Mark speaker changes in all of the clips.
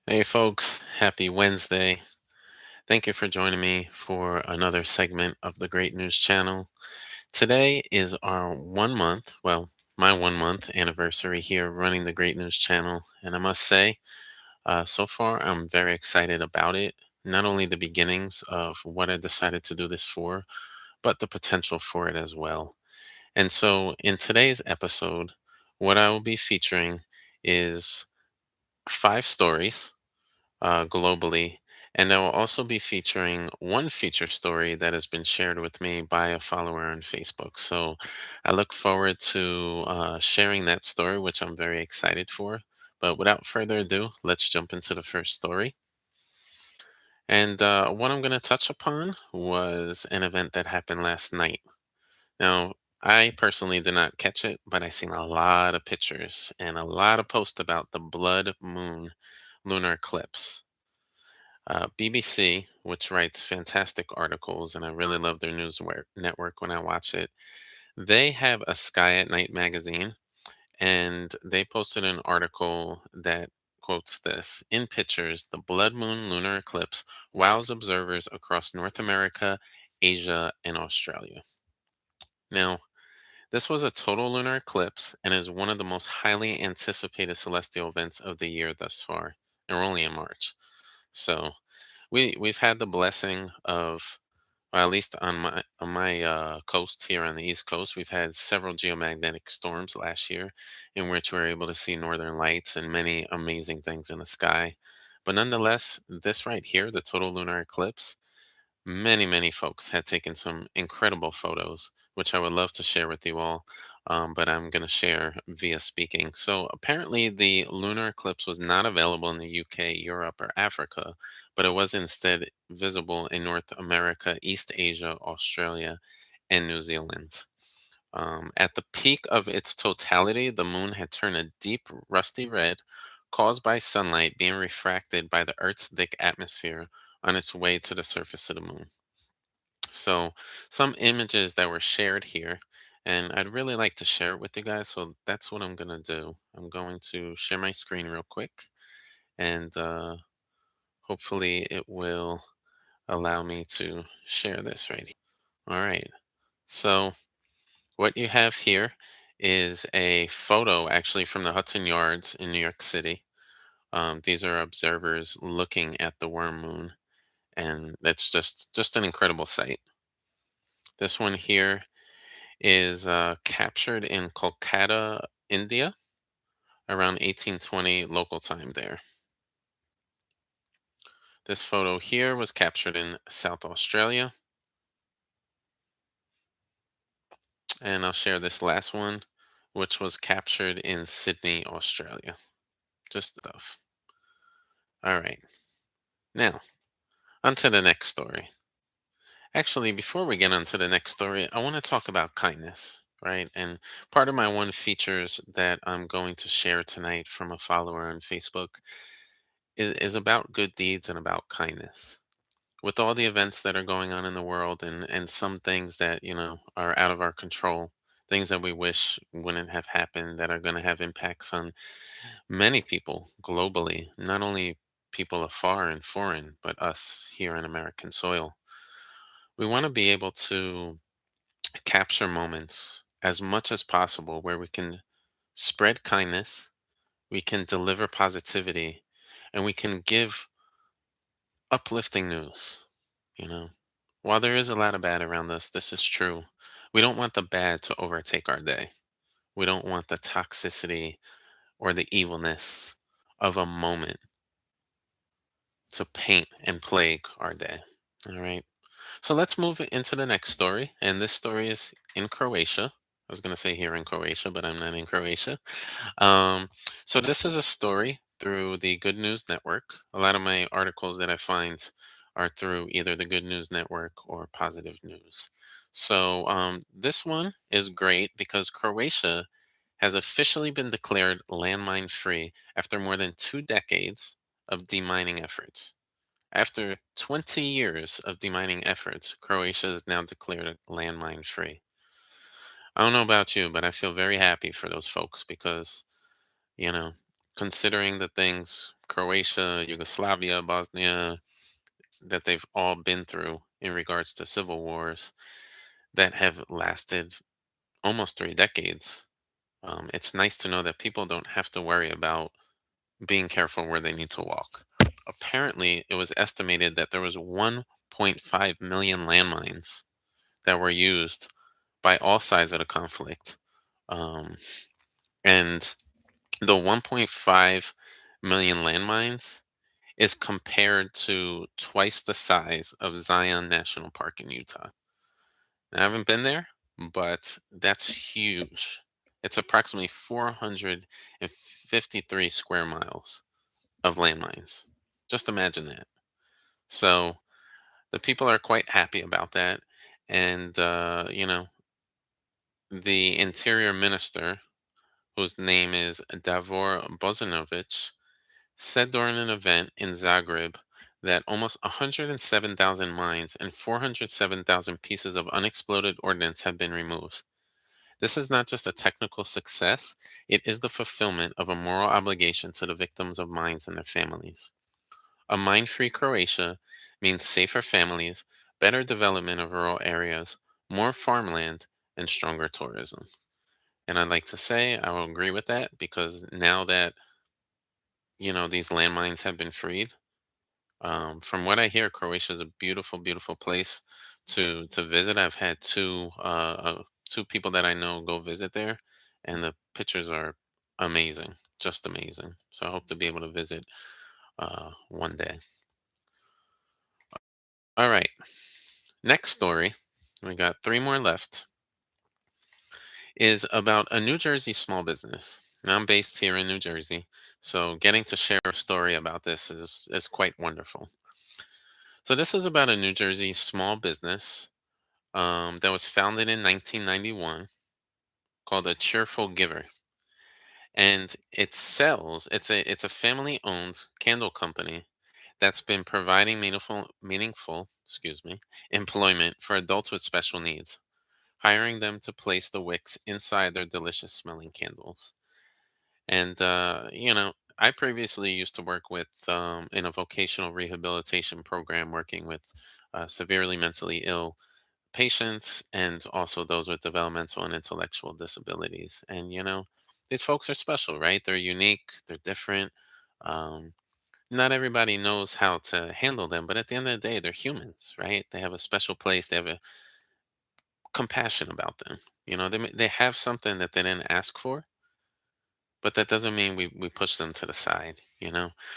Speaker 1: Hey, folks, happy Wednesday. Thank you for joining me for another segment of the Great News Channel. Today is our 1 month, well, my 1 month anniversary here running the Great News Channel. And I must say, so far, I'm very excited about it. Not only the beginnings of what I decided to do this for, but the potential for it as well. And so, in today's episode, what I will be featuring is 5 stories globally. And I will also be featuring one feature story that has been shared with me by a follower on Facebook. So I look forward to sharing that story, which I'm very excited for. But without further ado, let's jump into the first story. And what I'm going to touch upon was an event that happened last night. Now, I personally did not catch it, but I seen a lot of pictures and a lot of posts about the blood moon lunar eclipse. BBC, which writes fantastic articles, and I really love their network when I watch it. They have a Sky at Night magazine, and they posted an article that quotes this: In pictures, the blood moon lunar eclipse wows observers across North America, Asia, and Australia. Now, this was a total lunar eclipse and is one of the most highly anticipated celestial events of the year thus far. And we're only in March. So we've had the blessing of, or at least on my coast here on the East Coast, we've had several geomagnetic storms last year, in which we were able to see northern lights and many amazing things in the sky. But nonetheless, this right here, the total lunar eclipse, many folks had taken some incredible photos, which I would love to share with you all. But I'm going to share via speaking. So apparently, the lunar eclipse was not available in the UK, Europe, or Africa, but it was instead visible in North America, East Asia, Australia, and New Zealand. At the peak of its totality, the moon had turned a deep rusty red, caused by sunlight being refracted by the Earth's thick atmosphere on its way to the surface of the moon. So, some images that were shared here, and I'd really like to share it with you guys. So, that's what I'm going to do. I'm going to share my screen real quick, and hopefully, it will allow me to share this right here. All right. So, what you have here is a photo actually from the Hudson Yards in New York City. These are observers looking at the worm moon, and that's just an incredible sight. This one here is captured in Kolkata, India, around 1820 local time there. This photo here was captured in South Australia, and I'll share this last one, which was captured in Sydney, Australia. Just stuff. All right. Now, on to the next story. Actually, before we get on to the next story, I want to talk about kindness, right? And part of my one features that I'm going to share tonight from a follower on Facebook is about good deeds and about kindness. With all the events that are going on in the world and some things that, are out of our control, things that we wish wouldn't have happened that are going to have impacts on many people globally, not only people afar and foreign, but us here in American soil. We want to be able to capture moments as much as possible where we can spread kindness, we can deliver positivity, and we can give uplifting news. You know, while there is a lot of bad around us, this is true. We don't want the bad to overtake our day. We don't want the toxicity or the evilness of a moment to paint and plague our day. All right. So let's move into the next story. And this story is in Croatia. I was going to say here in Croatia, but I'm not in Croatia. Um, so this is a story through the Good News Network. A lot of my articles that I find are through either the Good News Network or Positive News. So this one is great because Croatia has officially been declared landmine free after more than 2 decades of demining efforts. After 20 years of demining efforts, Croatia is now declared landmine free. I don't know about you, but I feel very happy for those folks because, you know, considering the things Croatia, Yugoslavia, Bosnia, that they've all been through in regards to civil wars that have lasted almost 3 decades. It's nice to know that people don't have to worry about being careful where they need to walk. Apparently, it was estimated that there was 1.5 million landmines that were used by all sides of the conflict. Um, and the 1.5 million landmines is compared to twice the size of Zion National Park in Utah. I haven't been there, but that's huge. It's approximately 453 square miles of landmines. Just imagine that. So the people are quite happy about that. And, the interior minister, whose name is Davor Bozanovic, said during an event in Zagreb that almost 107,000 mines and 407,000 pieces of unexploded ordnance have been removed. This is not just a technical success, it is the fulfillment of a moral obligation to the victims of mines and their families. A mine free Croatia means safer families, better development of rural areas, more farmland, and stronger tourism. And I'd like to say I will agree with that because now that, these landmines have been freed, from what I hear, Croatia is a beautiful, beautiful place to visit. I've had two people that I know go visit there, and the pictures are amazing, just amazing. So I hope to be able to visit one day. All right, next story. We got three more left. Is about a New Jersey small business. Now I'm based here in New Jersey, so getting to share a story about this is quite wonderful. So this is about a New Jersey small business that was founded in 1991 called a Cheerful Giver, and it's a family owned candle company that's been providing meaningful employment for adults with special needs, hiring them to place the wicks inside their delicious smelling candles. And I previously used to work with in a vocational rehabilitation program, working with severely mentally ill patients and also those with developmental and intellectual disabilities. And these folks are special, right? They're unique, they're different. Um, Not everybody knows how to handle them, but at the end of the day, they're humans, right? They have a special place. They have a compassion about them. They have something that they didn't ask for, but that doesn't mean we push them to the side.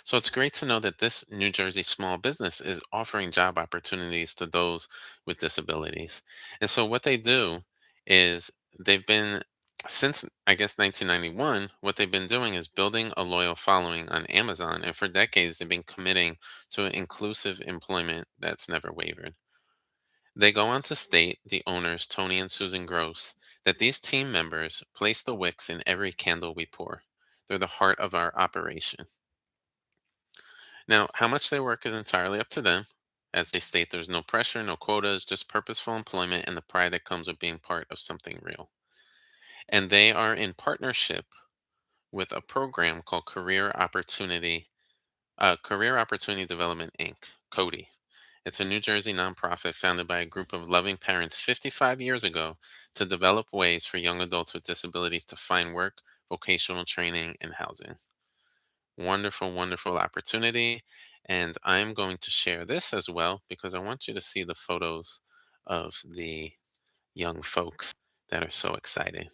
Speaker 1: So it's great to know that this New Jersey small business is offering job opportunities to those with disabilities. And so what they do is they've been, since I guess 1991, what they've been doing is building a loyal following on Amazon. And for decades, they've been committing to an inclusive employment that's never wavered. They go on to state, the owners, Tony and Susan Gross, that these team members place the wicks in every candle we pour. They're the heart of our operation. Now, how much they work is entirely up to them. As they state, there's no pressure, no quotas, just purposeful employment and the pride that comes with being part of something real. And they are in partnership with a program called Career Opportunity Development Inc., Cody. It's a New Jersey nonprofit founded by a group of loving parents 55 years ago to develop ways for young adults with disabilities to find work, vocational training, and housing. Wonderful, wonderful opportunity. And I'm going to share this as well because I want you to see the photos of the young folks that are so excited.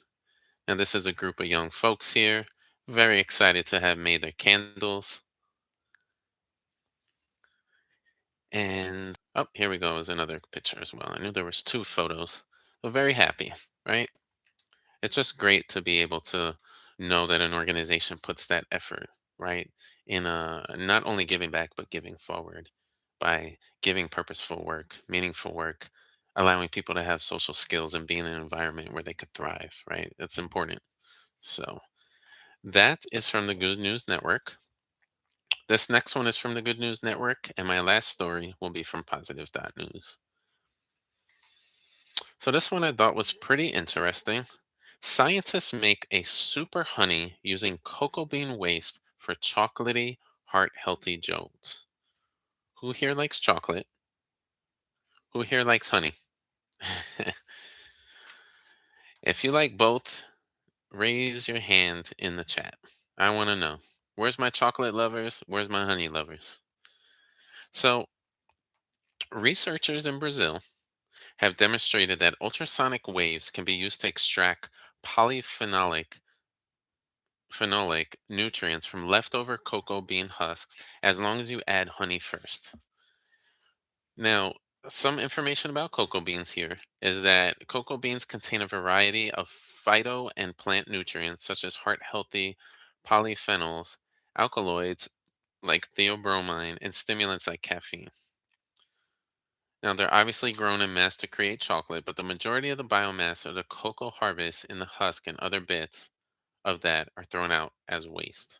Speaker 1: And this is a group of young folks here, very excited to have made their candles. And oh, here we go is another picture as well. I knew there was two photos. So very happy, right? It's just great to be able to know that an organization puts that effort, right? In not only giving back but giving forward by giving purposeful work, meaningful work, allowing people to have social skills and be in an environment where they could thrive, right? It's important. So that is from the Good News Network. This next one is from the Good News Network, and my last story will be from Positive News. So this one I thought was pretty interesting. Scientists make a super honey using cocoa bean waste for chocolatey heart healthy jolts. Who here likes chocolate? Who here likes honey? If you like both, raise your hand in the chat. I want to know. Where's my chocolate lovers? Where's my honey lovers? So, researchers in Brazil have demonstrated that ultrasonic waves can be used to extract polyphenolic phenolic nutrients from leftover cocoa bean husks as long as you add honey first. Now, some information about cocoa beans here is that cocoa beans contain a variety of phyto and plant nutrients such as heart healthy polyphenols, alkaloids like theobromine, and stimulants like caffeine. Now, they're obviously grown in mass to create chocolate, but the majority of the biomass of the cocoa harvest in the husk and other bits of that are thrown out as waste.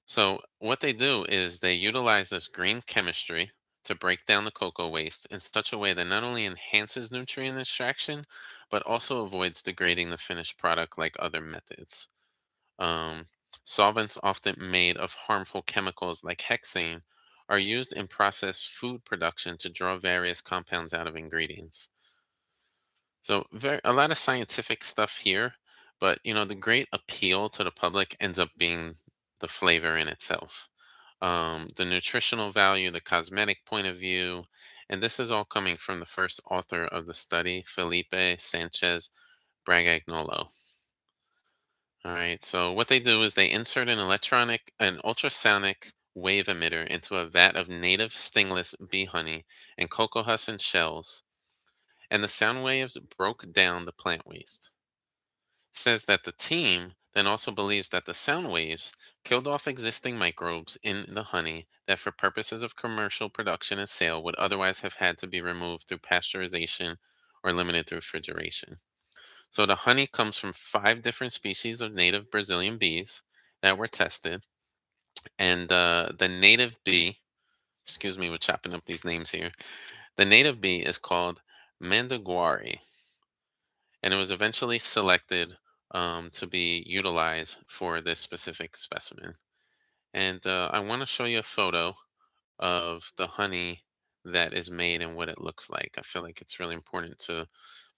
Speaker 1: So, what they do is they utilize this green chemistry to break down the cocoa waste in such a way that not only enhances nutrient extraction, but also avoids degrading the finished product like other methods. Um, Solvents often made of harmful chemicals like hexane are used in processed food production to draw various compounds out of ingredients. So a lot of scientific stuff here, but the great appeal to the public ends up being the flavor in itself. The nutritional value, the cosmetic point of view, and this is all coming from the first author of the study, Felipe Sanchez Bragagnolo. All right. So what they do is they insert an ultrasonic wave emitter into a vat of native stingless bee honey and cocoa husks and shells, and the sound waves broke down the plant waste. Says that the team then also believes that the sound waves killed off existing microbes in the honey that, for purposes of commercial production and sale, would otherwise have had to be removed through pasteurization or limited through refrigeration. So the honey comes from 5 different species of native Brazilian bees that were tested. And the native bee, excuse me, we're chopping up these names here. The native bee is called Mandaguari, and it was eventually selected to be utilized for this specific specimen. And I want to show you a photo of the honey that is made and what it looks like. I feel like it's really important to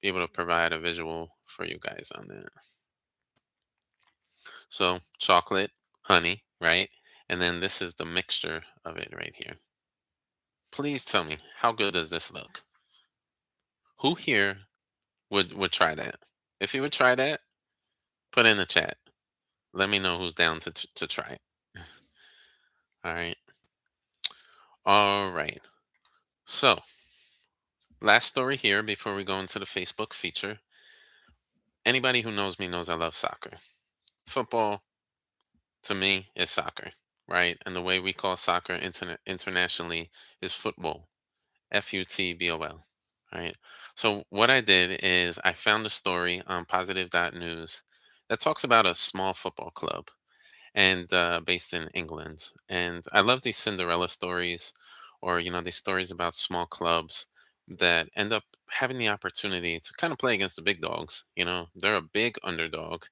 Speaker 1: be able to provide a visual for you guys on that. So chocolate, honey, right? And then this is the mixture of it right here. Please tell me, how good does this look? Who here would try that? If you would try that, put in the chat. Let me know who's down to try it. All right. All right. So, last story here before we go into the Facebook feature. Anybody who knows me knows I love soccer. Football, to me, is soccer, right? And the way we call soccer internationally is football. FUTBOL. Right. So what I did is I found a story on positive.news that talks about a small football club and based in England. And I love these Cinderella stories, or these stories about small clubs that end up having the opportunity to kind of play against the big dogs. They're a big underdog.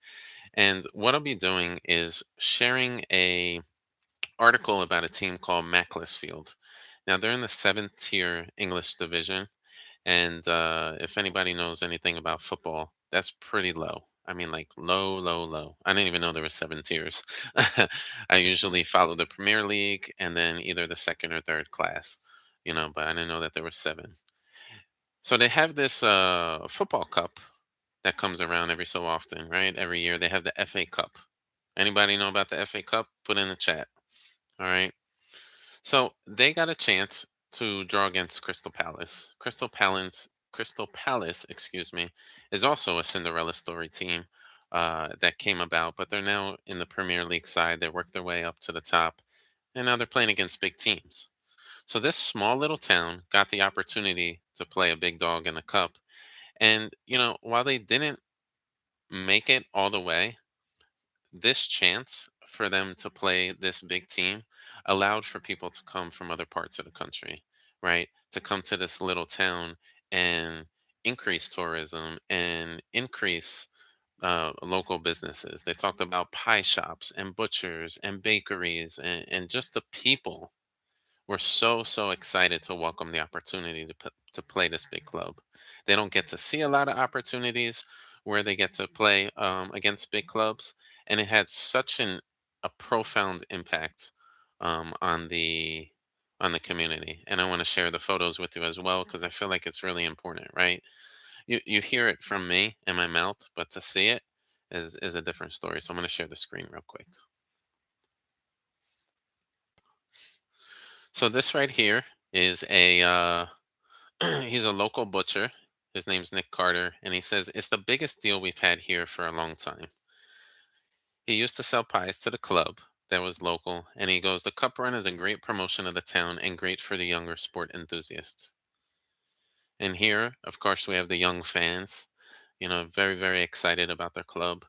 Speaker 1: And what I'll be doing is sharing a article about a team called Macclesfield. Now they're in the 7th tier English division, and if anybody knows anything about football, that's pretty low. I mean, like low, low, low. I didn't even know there were 7 tiers. I usually follow the Premier League and then either the second or third class, but I didn't know that there were 7. So they have this football cup that comes around every so often, right? Every year they have the FA Cup. Anybody know about the FA Cup? Put in the chat. All right. So they got a chance to draw against Crystal Palace. Crystal Palace, excuse me, is also a Cinderella story team that came about, but they're now in the Premier League side. They worked their way up to the top, and now they're playing against big teams. So this small little town got the opportunity to play a big dog in a cup, and while they didn't make it all the way, this chance for them to play this big team allowed for people to come from other parts of the country, right? To come to this little town and increase tourism and increase local businesses. They talked about pie shops and butchers and bakeries, and just the people were so excited to welcome the opportunity to play this big club. They don't get to see a lot of opportunities where they get to play against big clubs, and it had such a profound impact on the community. And I want to share the photos with you as well because I feel like it's really important, right? You hear it from me in my mouth, but to see it is a different story. So I'm going to share the screen real quick. So this right here is a he's a local butcher. His name's Nick Carter, and he says it's the biggest deal we've had here for a long time. He used to sell pies to the club that was local, and he goes, the cup run is a great promotion of the town and great for the younger sport enthusiasts. And here, of course, we have the young fans, very excited about their club.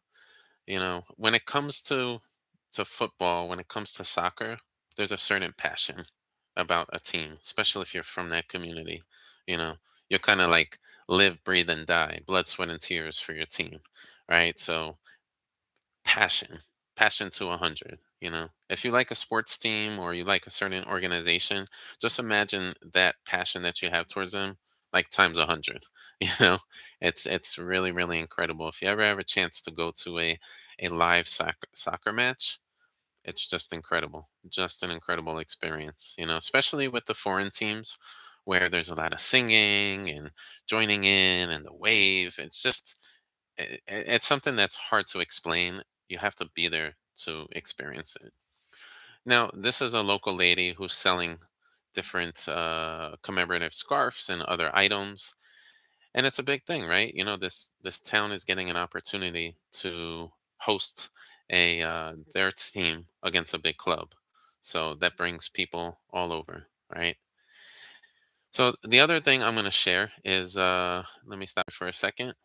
Speaker 1: When it comes to football, when it comes to soccer, there's a certain passion about a team, especially if you're from that community. You know, you're kind of like live, breathe, and die, blood, sweat, and tears for your team, right? So passion, passion to 100. If you like a sports team or you like a certain organization, just imagine that passion that you have towards them like times 100. you know it's really incredible. If you ever have a chance to go to a live soccer match, it's just an incredible experience, especially with the foreign teams where there's a lot of singing and joining in and the wave. It's just it's something that's hard to explain. You have to be there to experience it. Now, this is a local lady who's selling different commemorative scarves and other items, and it's a big thing, right? This town is getting an opportunity to host a their team against a big club, so that brings people all over, right? So the other thing I'm going to share is let me stop for a second,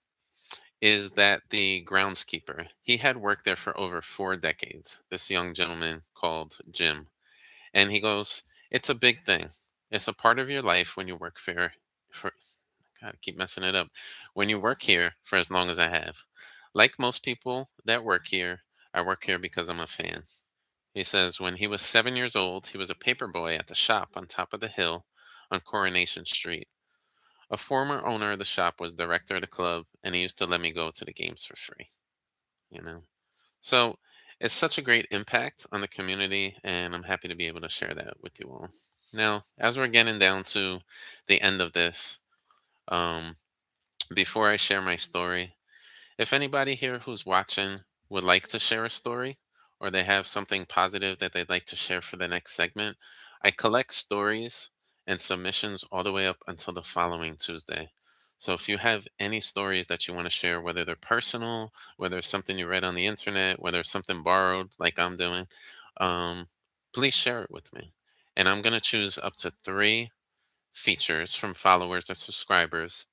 Speaker 1: is that the groundskeeper, he had worked there for over 4 decades, this young gentleman called Jim. And he goes, it's a big thing. It's a part of your life when you work for God, I keep messing it up. When you work here for as long as I have. Like most people that work here, I work here because I'm a fan. He says when he was 7 years old, he was a paper boy at the shop on top of the hill on Coronation Street. A former owner of the shop was director of the club, and he used to let me go to the games for free. You know, so it's such a great impact on the community, and I'm happy to be able to share that with you all. Now, as we're getting down to the end of this, um, before I share my story, if anybody here who's watching would like to share a story or they have something positive that they'd like to share for the next segment, I collect stories and submissions all the way up until the following Tuesday. So if you have any stories that you want to share, whether they're personal, whether it's something you read on the internet, whether it's something borrowed like I'm doing, um, please share it with me. And I'm going to choose up to 3 features from followers or subscribers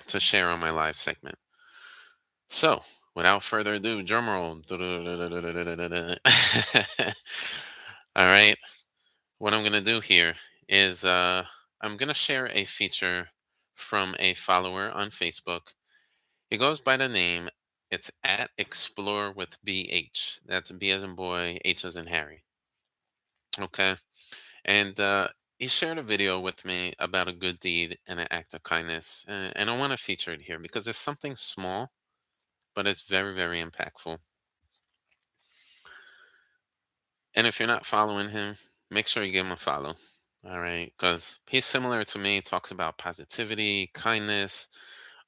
Speaker 1: to share on my live segment. So, without further ado, drum roll. All right. What I'm going to do here is I'm going to share a feature from a follower on Facebook. He goes by the name, it's at Explore with BH. That's B as in boy, H as in Harry. Okay. And he shared a video with me about a good deed and an act of kindness. And I want to feature it here because it's something small, but it's very impactful. And if you're not following him, make sure you give him a follow. All right. Because he's similar to me, talks about positivity, kindness,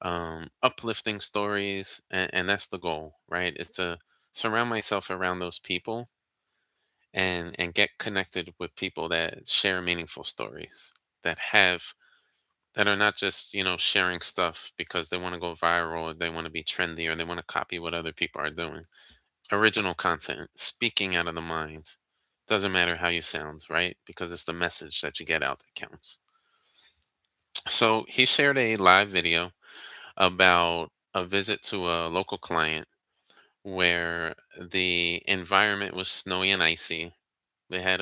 Speaker 1: uplifting stories. And that's the goal, right? It's to surround myself around those people and get connected with people that share meaningful stories, that have that are not just, sharing stuff because they want to go viral or they want to be trendy or they want to copy what other people are doing. Original content, speaking out of the mind. Doesn't matter how you sound, right? Because it's the message that you get out that counts. So he shared a live video about a visit to a local client where the environment was snowy and icy. They had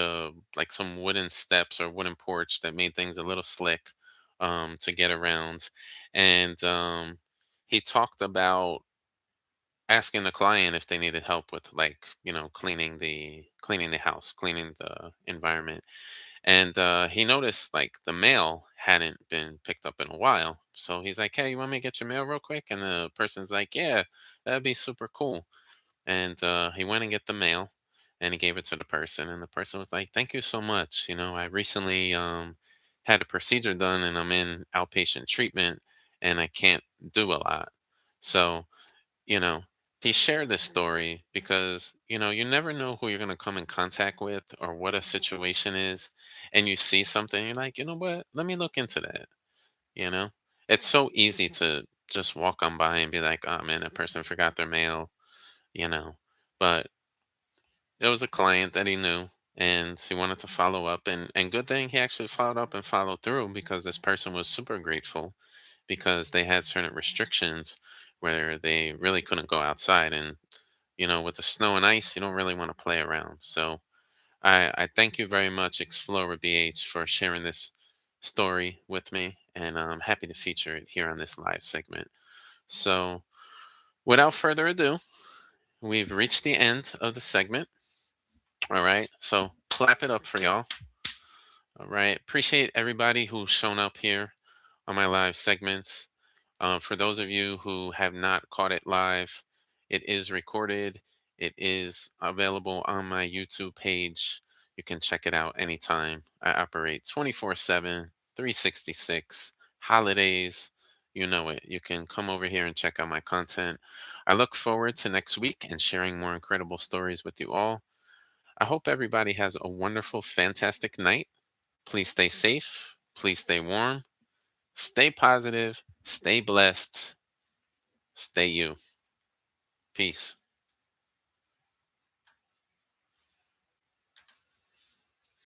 Speaker 1: like some wooden steps or wooden porch that made things a little slick to get around. And he talked about asking the client if they needed help with, like, cleaning the house, cleaning the environment. And he noticed like the mail hadn't been picked up in a while. So he's like, "Hey, you want me to get your mail real quick?" And the person's like, "Yeah, that'd be super cool." And he went and get the mail, and he gave it to the person. And the person was like, "Thank you so much. I recently had a procedure done, and I'm in outpatient treatment, and I can't do a lot." So, you know, he shared this story because, you never know who you're going to come in contact with or what a situation is. And you see something, you're like, "You know what? Let me look into that." You know, it's so easy to just walk on by and be like, "Oh man, that person forgot their mail," you know. But it was a client that he knew, and he wanted to follow up. And good thing he actually followed up and followed through, because this person was super grateful, because they had certain restrictions where they really couldn't go outside. And with the snow and ice, you don't really want to play around. So I thank you very much, Explorer BH, for sharing this story with me, and I'm happy to feature it here on this live segment. So without further ado, we've reached the end of the segment. All right, so clap it up for y'all. All right, appreciate everybody who's shown up here on my live segments. For those of you who have not caught it live, it is recorded. It is available on my YouTube page. You can check it out anytime. I operate 24/7, 366, holidays. You know it. You can come over here and check out my content. I look forward to next week and sharing more incredible stories with you all. I hope everybody has a wonderful, fantastic night. Please stay safe. Please stay warm. Stay positive. Stay blessed. Stay you. Peace.